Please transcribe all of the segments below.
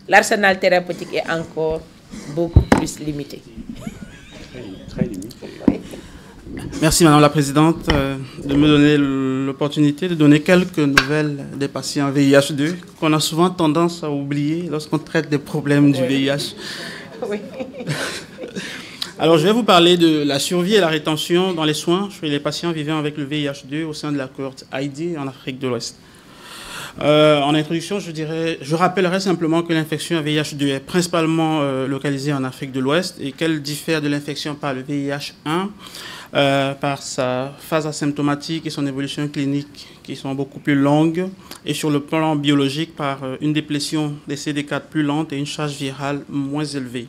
l'arsenal thérapeutique est encore beaucoup plus limité. Très limité. Merci Madame la Présidente de me donner l'opportunité de donner quelques nouvelles des patients VIH2 qu'on a souvent tendance à oublier lorsqu'on traite des problèmes du VIH. Oui. Alors je vais vous parler de la survie et la rétention dans les soins chez les patients vivant avec le VIH2 au sein de la cohorte ID en Afrique de l'Ouest. En introduction, je rappellerai simplement que l'infection à VIH2 est principalement localisée en Afrique de l'Ouest et qu'elle diffère de l'infection par le VIH1 par sa phase asymptomatique et son évolution clinique qui sont beaucoup plus longues, et sur le plan biologique par une déplétion des CD4 plus lente et une charge virale moins élevée.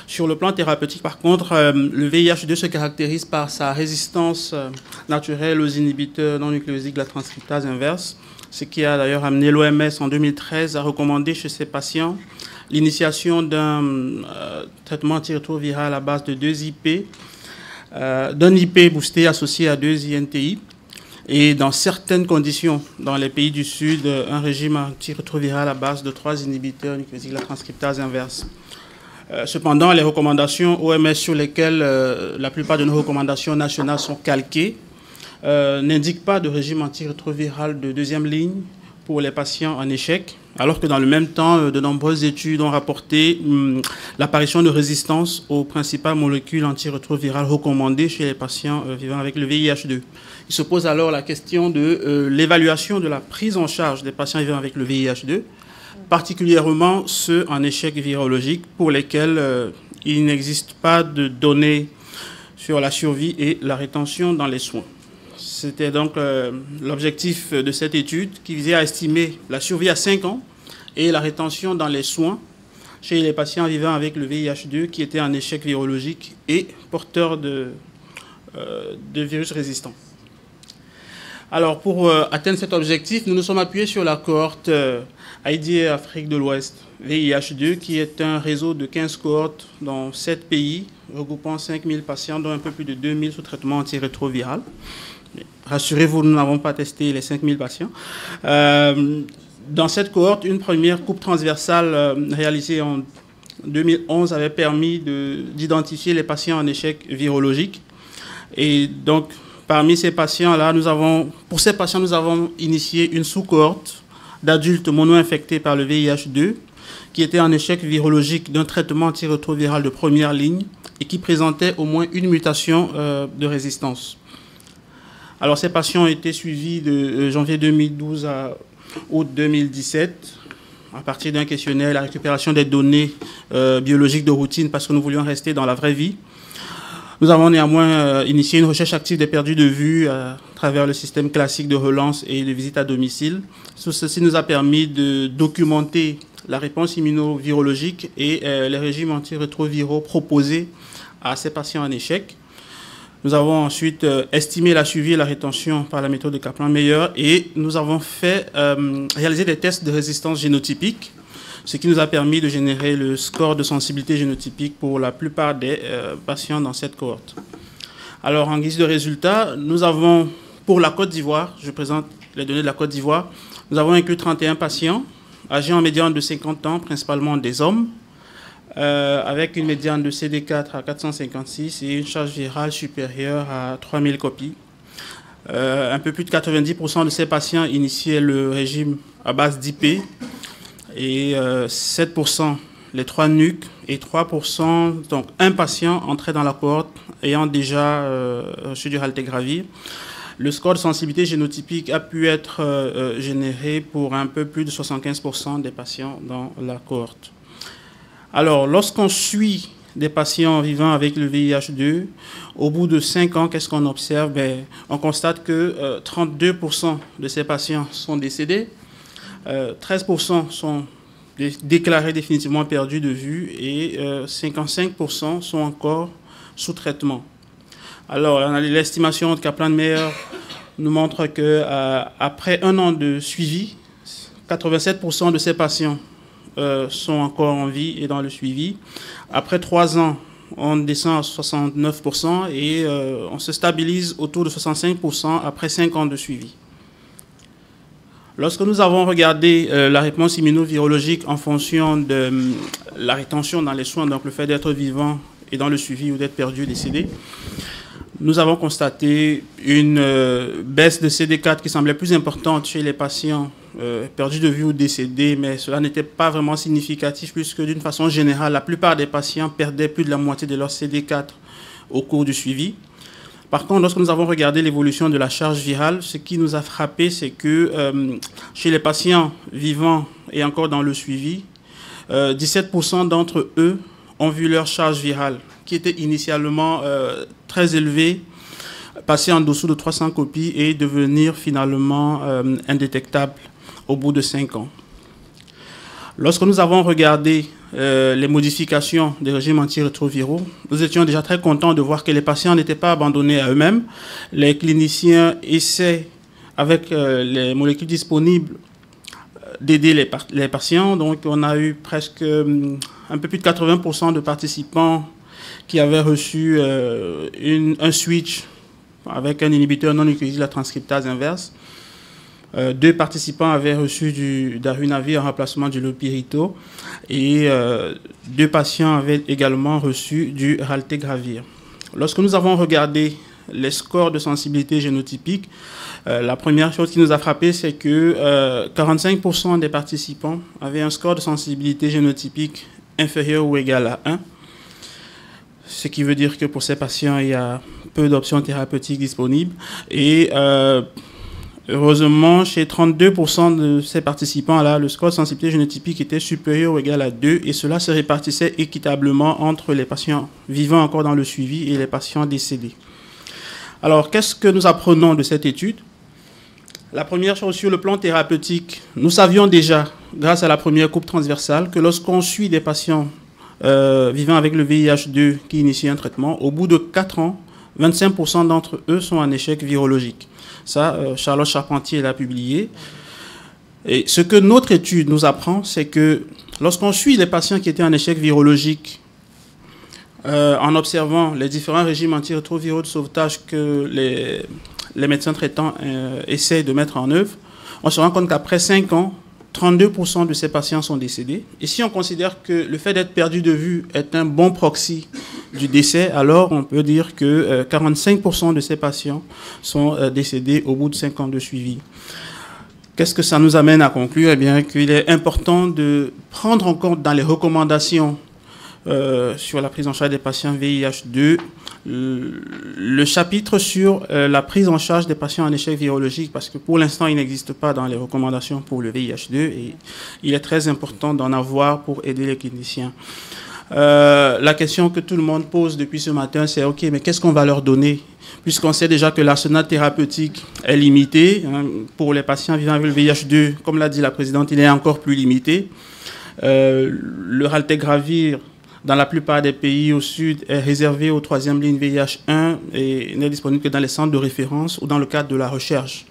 Sur le plan thérapeutique, par contre, le VIH2 se caractérise par sa résistance naturelle aux inhibiteurs non nucléosiques de la transcriptase inverse, ce qui a d'ailleurs amené l'OMS en 2013 à recommander chez ces patients l'initiation d'un traitement antirétroviral à base de 2 IP, d'un IP boosté associé à 2 INTI, et dans certaines conditions, dans les pays du Sud, un régime antirétroviral à base de 3 inhibiteurs nucléosiques de la transcriptase inverse. Cependant, les recommandations OMS sur lesquelles la plupart de nos recommandations nationales sont calquées n'indiquent pas de régime antirétroviral de 2e ligne pour les patients en échec, alors que dans le même temps, de nombreuses études ont rapporté l'apparition de résistance aux principales molécules antirétrovirales recommandées chez les patients vivant avec le VIH2. Il se pose alors la question de l'évaluation de la prise en charge des patients vivant avec le VIH2, particulièrement ceux en échec virologique pour lesquels il n'existe pas de données sur la survie et la rétention dans les soins. C'était donc l'objectif de cette étude qui visait à estimer la survie à 5 ans et la rétention dans les soins chez les patients vivant avec le VIH2 qui étaient en échec virologique et porteurs de virus résistants. Alors, pour atteindre cet objectif, nous nous sommes appuyés sur la cohorte ID Afrique de l'Ouest, VIH2, qui est un réseau de 15 cohortes dans 7 pays, regroupant 5000 patients, dont un peu plus de 2000 sous traitement antirétroviral. Rassurez-vous, nous n'avons pas testé les 5000 patients. Dans cette cohorte, une première coupe transversale réalisée en 2011 avait permis d'identifier les patients en échec virologique. Et donc, parmi ces patients-là, pour ces patients, nous avons initié une sous-cohorte d'adultes mono-infectés par le VIH2 qui étaient en échec virologique d'un traitement antirétroviral de première ligne et qui présentaient au moins une mutation de résistance. Alors, ces patients ont été suivis de janvier 2012 à août 2017 à partir d'un questionnaire, la récupération des données biologiques de routine parce que nous voulions rester dans la vraie vie. Nous avons néanmoins initié une recherche active des perdus de vue à travers le système classique de relance et de visite à domicile. Ceci nous a permis de documenter la réponse immunovirologique et les régimes antirétroviraux proposés à ces patients en échec. Nous avons ensuite estimé la suivi et la rétention par la méthode de Kaplan-Meier et nous avons réalisé des tests de résistance génotypique, ce qui nous a permis de générer le score de sensibilité génotypique pour la plupart des patients dans cette cohorte. Alors, en guise de résultat, nous avons, pour la Côte d'Ivoire, je présente les données de la Côte d'Ivoire, nous avons inclus 31 patients, âgés en médiane de 50 ans, principalement des hommes, avec une médiane de CD4 à 456 et une charge virale supérieure à 3000 copies. Un peu plus de 90% de ces patients initiaient le régime à base d'IP, et 7% les 3 NUC et 3%, donc un patient entré dans la cohorte ayant déjà reçu du raltegravir. Le score de sensibilité génotypique a pu être généré pour un peu plus de 75% des patients dans la cohorte. Alors, lorsqu'on suit des patients vivant avec le VIH2, au bout de 5 ans, qu'est-ce qu'on observe? On constate que 32% de ces patients sont décédés, 13% sont déclarés définitivement perdus de vue et 55% sont encore sous traitement. Alors, l'estimation de Kaplan-Meier nous montre qu'après 1 an de suivi, 87% de ces patients sont encore en vie et dans le suivi. Après 3 ans, on descend à 69% et on se stabilise autour de 65% après 5 ans de suivi. Lorsque nous avons regardé la réponse immunovirologique en fonction de la rétention dans les soins, donc le fait d'être vivant et dans le suivi ou d'être perdu, décédé, nous avons constaté une baisse de CD4 qui semblait plus importante chez les patients perdus de vue ou décédés, mais cela n'était pas vraiment significatif puisque d'une façon générale, la plupart des patients perdaient plus de la moitié de leur CD4 au cours du suivi. Par contre, lorsque nous avons regardé l'évolution de la charge virale, ce qui nous a frappé, c'est que chez les patients vivants et encore dans le suivi, 17% d'entre eux ont vu leur charge virale, qui était initialement très élevée, passer en dessous de 300 copies et devenir finalement indétectable au bout de 5 ans. Lorsque nous avons regardé les modifications des régimes antirétroviraux, nous étions déjà très contents de voir que les patients n'étaient pas abandonnés à eux-mêmes. Les cliniciens essaient, avec les molécules disponibles, d'aider les patients. Donc, on a eu presque un peu plus de 80% de participants qui avaient reçu un switch avec un inhibiteur non nucléoside de la transcriptase inverse. 2 participants avaient reçu du darunavir en remplacement du lopirito et 2 patients avaient également reçu du raltegravir. Lorsque nous avons regardé les scores de sensibilité génotypique, la première chose qui nous a frappé, c'est que 45% des participants avaient un score de sensibilité génotypique inférieur ou égal à 1. Ce qui veut dire que pour ces patients, il y a peu d'options thérapeutiques disponibles. Et heureusement, chez 32% de ces participants-là, le score de sensibilité génotypique était supérieur ou égal à 2 et cela se répartissait équitablement entre les patients vivant encore dans le suivi et les patients décédés. Alors, qu'est-ce que nous apprenons de cette étude? La première chose, sur le plan thérapeutique, nous savions déjà, grâce à la première coupe transversale, que lorsqu'on suit des patients vivant avec le VIH2 qui initient un traitement, au bout de 4 ans, 25% d'entre eux sont en échec virologique. Ça, Charlotte Charpentier l'a publié. Et ce que notre étude nous apprend, c'est que lorsqu'on suit les patients qui étaient en échec virologique, en observant les différents régimes antirétroviraux de sauvetage que les médecins traitants essaient de mettre en œuvre, on se rend compte qu'après 5 ans, 32% de ces patients sont décédés. Et si on considère que le fait d'être perdu de vue est un bon proxy du décès, alors on peut dire que 45% de ces patients sont décédés au bout de 5 ans de suivi. Qu'est-ce que ça nous amène à conclure? Eh bien, qu'il est important de prendre en compte dans les recommandations sur la prise en charge des patients VIH2, le chapitre sur la prise en charge des patients en échec virologique, parce que pour l'instant, il n'existe pas dans les recommandations pour le VIH2 et il est très important d'en avoir pour aider les cliniciens. La question que tout le monde pose depuis ce matin, c'est OK, mais qu'est-ce qu'on va leur donner? Puisqu'on sait déjà que l'arsenal thérapeutique est limité. Pour les patients vivant avec le VIH2, comme l'a dit la présidente, il est encore plus limité. Le raltegravir, dans la plupart des pays au sud, est réservé aux 3e lignes VIH1 et n'est disponible que dans les centres de référence ou dans le cadre de la recherche.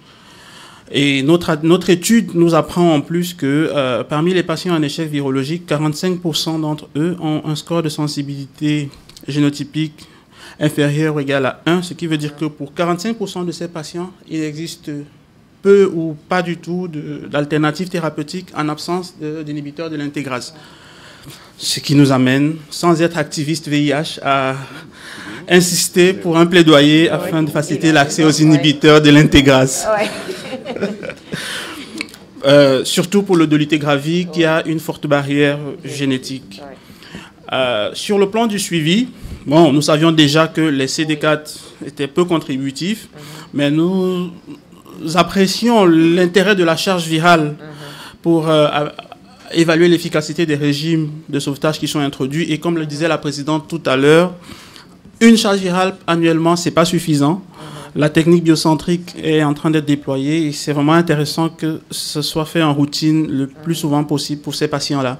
Et notre étude nous apprend en plus que parmi les patients en échec virologique, 45% d'entre eux ont un score de sensibilité génotypique inférieur ou égal à 1, ce qui veut dire que pour 45% de ces patients, il existe peu ou pas du tout d'alternatives thérapeutiques en absence d'inhibiteurs de l'intégrase. Ce qui nous amène, sans être activiste VIH, à insister pour un plaidoyer afin de faciliter l'accès aux inhibiteurs de l'intégrase. Surtout pour le dolutegravir qui a une forte barrière génétique. Sur le plan du suivi, bon, nous savions déjà que les CD4 étaient peu contributifs, mais nous apprécions l'intérêt de la charge virale pour évaluer l'efficacité des régimes de sauvetage qui sont introduits. Et comme le disait la présidente tout à l'heure, une charge virale annuellement, ce n'est pas suffisant. La technique biocentrique est en train d'être déployée et c'est vraiment intéressant que ce soit fait en routine le plus souvent possible pour ces patients-là.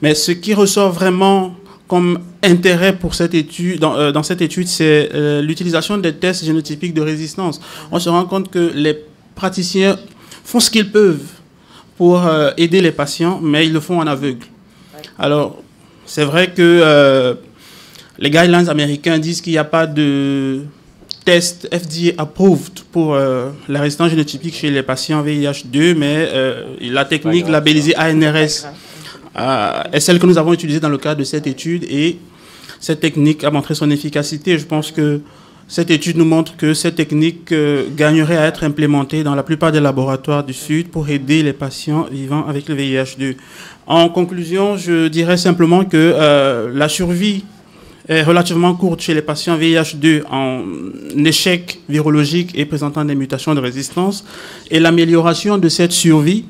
Mais ce qui ressort vraiment comme intérêt pour cette étude, dans cette étude, c'est l'utilisation des tests génotypiques de résistance. On se rend compte que les praticiens font ce qu'ils peuvent pour aider les patients, mais ils le font en aveugle. Alors, c'est vrai que les guidelines américains disent qu'il n'y a pas de test FDA approved pour la résistance génotypique chez les patients VIH2, mais la technique labellisée ANRS est celle que nous avons utilisée dans le cadre de cette étude, et cette technique a montré son efficacité. Je pense que cette étude nous montre que cette technique gagnerait à être implémentée dans la plupart des laboratoires du Sud pour aider les patients vivant avec le VIH2. En conclusion, je dirais simplement que la survie est relativement courte chez les patients VIH2 en échec virologique et présentant des mutations de résistance. Et l'amélioration de cette survie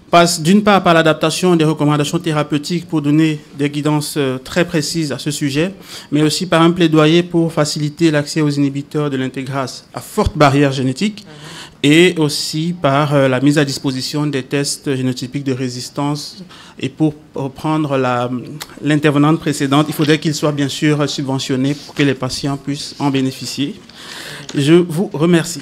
passe d'une part par l'adaptation des recommandations thérapeutiques pour donner des guidances très précises à ce sujet, mais aussi par un plaidoyer pour faciliter l'accès aux inhibiteurs de l'intégrase à forte barrière génétique, et aussi par la mise à disposition des tests génotypiques de résistance. Et pour reprendre l'intervenante précédente, il faudrait qu'ils soient bien sûr subventionnés pour que les patients puissent en bénéficier. Je vous remercie.